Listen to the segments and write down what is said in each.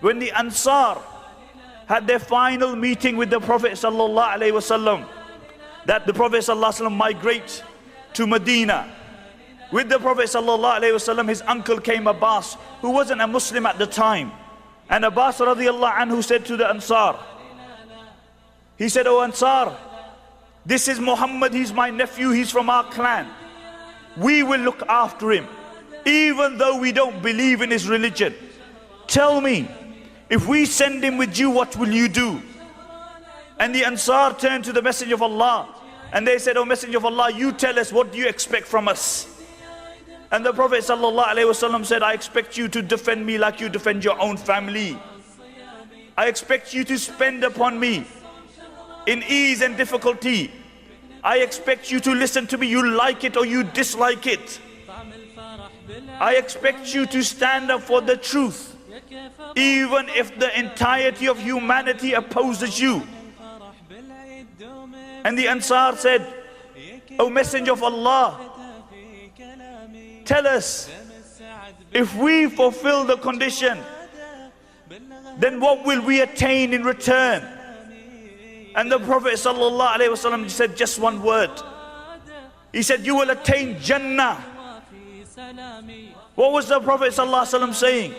when the Ansar had their final meeting with the Prophet sallallahu alaihi wasallam, that the Prophet sallallahu alaihi wasallam migrate to Medina. With the Prophet sallallahu alaihi wasallam, his uncle came, Abbas, who wasn't a Muslim at the time. And Abbas radiallahu anhu said to the Ansar, he said, "Oh Ansar, this is Muhammad, he's my nephew, he's from our clan. We will look after him, even though we don't believe in his religion. Tell me, if we send him with you, what will you do?" And the Ansar turned to the Messenger of Allah and they said, "Oh Messenger of Allah, you tell us, what do you expect from us?" And the Prophet ﷺ said, "I expect you to defend me like you defend your own family. I expect you to spend upon me in ease and difficulty. I expect you to listen to me, you like it or you dislike it. I expect you to stand up for the truth, even if the entirety of humanity opposes you." And the Ansar said, "O Messenger of Allah, tell us, if we fulfill the condition, then what will we attain in return?" And the Prophet ﷺ said just one word. He said, "You will attain Jannah." What was the Prophet ﷺ saying?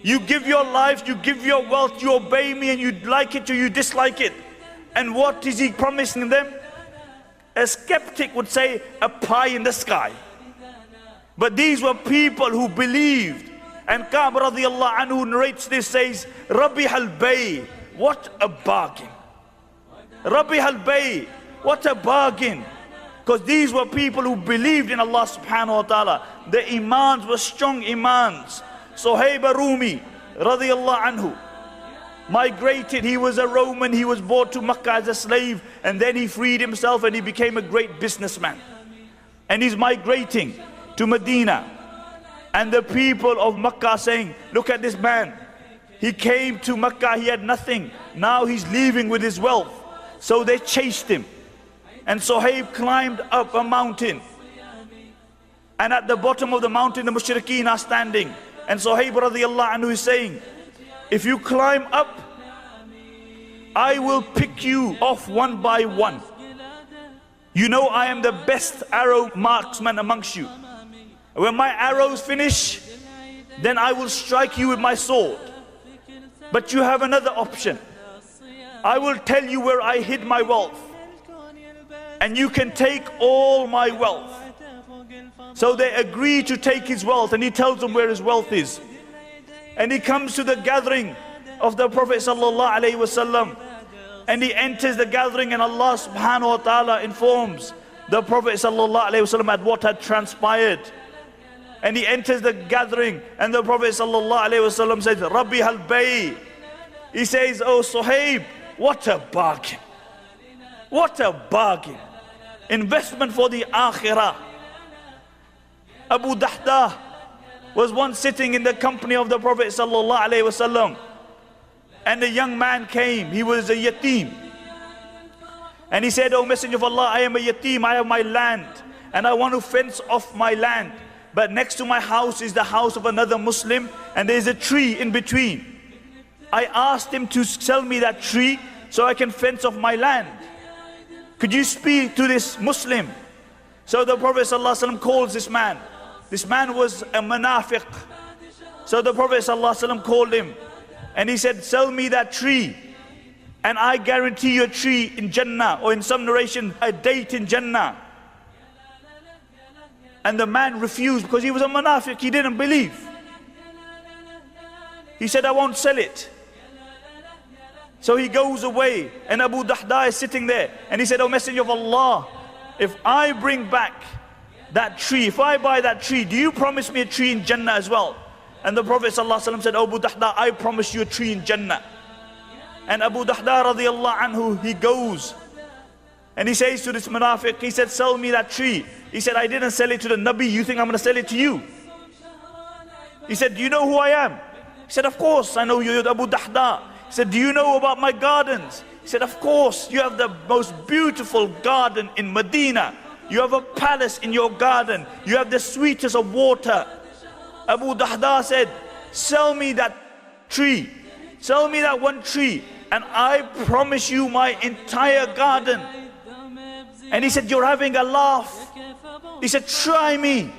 You give your life, you give your wealth, you obey me, and you like it or you dislike it. And what is he promising them? A skeptic would say, a pie in the sky. But these were people who believed. And Ka'b radiallahu anhu narrates this, says, "Rabih al-Bay, what a bargain. Rabih al-Bay, what a bargain." Because these were people who believed in Allah subhanahu wa ta'ala. The imans were strong imans. Suhaib Rumi radiallahu anhu migrated. He was a Roman, he was brought to Makkah as a slave, and then he freed himself and he became a great businessman. And he's migrating to Medina. And the people of Makkah are saying, "Look at this man. He came to Makkah, he had nothing. Now he's leaving with his wealth." So they chased him. And Suhaib climbed up a mountain. And at the bottom of the mountain, the mushrikeen are standing. And Suhaib radiallahu anhu is saying, "If you climb up, I will pick you off one by one. You know I am the best arrow marksman amongst you. When my arrows finish, then I will strike you with my sword. But you have another option. I will tell you where I hid my wealth, and you can take all my wealth." So they agree to take his wealth, and he tells them where his wealth is. And he comes to the gathering of the Prophet sallallahu alaihi wasallam, and he enters the gathering, and Allah subhanahu wa ta'ala informs the Prophet sallallahu alaihi wasallam at what had transpired. And he enters the gathering, and the Prophet sallallahu alaihi wasallam says, "Rabbi al-Bay." He says, "Oh Suhaib, what a bargain. What a bargain. Investment for the akhirah." Abu Dahdah was once sitting in the company of the Prophet sallallahu alaihi wasallam, and a young man came. He was a yatim, and he said, "Oh Messenger of Allah, I am a yatim, I have my land, and I want to fence off my land. But next to my house is the house of another Muslim, and there is a tree in between. I asked him to sell me that tree so I can fence off my land. Could you speak to this Muslim?" So the Prophet ﷺ calls this man. This man was a munafiq. So the Prophet ﷺ called him, and he said, "Sell me that tree, and I guarantee you a tree in Jannah," or in some narration, a date in Jannah. And the man refused because he was a munafiq, he didn't believe. He said, "I won't sell it." So he goes away, and Abu Dahdah is sitting there, and he said, "Oh Messenger of Allah, if I bring back that tree, if I buy that tree, do you promise me a tree in Jannah as well?" And the Prophet ﷺ said, "Oh Abu Dahdah, I promise you a tree in Jannah." And Abu Dahdah radiallahu anhu, he goes and he says to this munafiq, he said, "Sell me that tree." He said, "I didn't sell it to the Nabi, you think I'm going to sell it to you?" He said, "Do you know who I am?" He said, "Of course I know you, you're Abu Dahdah." He said, "Do you know about my gardens?" He said, "Of course, you have the most beautiful garden in Medina. You have a palace in your garden. You have the sweetest of water." Abu Dahdah said, "Sell me that tree. Sell me that one tree and I promise you my entire garden. And he said, you're having a laugh. He said, try me.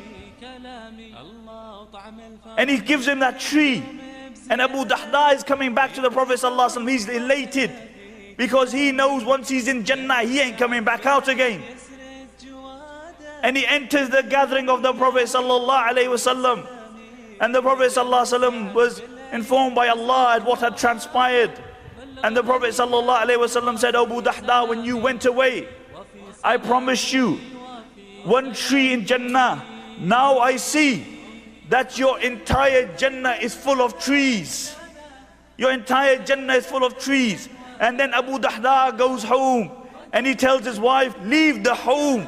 And he gives him that tree. And Abu Dahda is coming back to the Prophet ﷺ. He's elated because he knows once he's in Jannah, he ain't coming back out again. And he enters the gathering of the Prophet ﷺ. And the Prophet ﷺ was informed by Allah at what had transpired. And the Prophet ﷺ said, Abu Dahda, when you went away, I promised you one tree in Jannah. Now I see that your entire Jannah is full of trees. Your entire Jannah is full of trees. And then Abu Dahda goes home and he tells his wife, leave the home.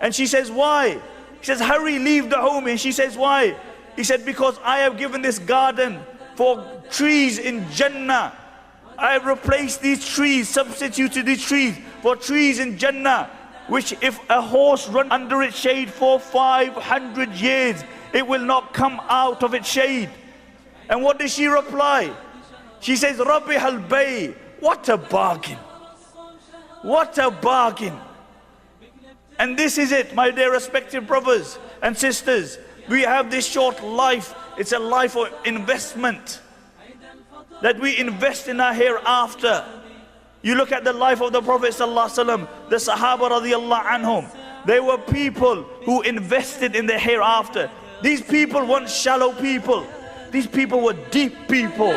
And she says, why? He says, hurry, leave the home. And she says, why? He said, because I have given this garden for trees in Jannah. I have replaced these trees, substituted these trees for trees in Jannah, which if a horse runs under its shade for 500 years, it will not come out of its shade. And what does she reply? She says, Rabbi al-Bay, what a bargain. What a bargain. And this is it, my dear respected brothers and sisters. We have this short life. It's a life of investment, that we invest in our hereafter. You look at the life of the Prophet ﷺ, the Sahaba radiallahu anhum. They were people who invested in their hereafter. These people weren't shallow people. These people were deep people.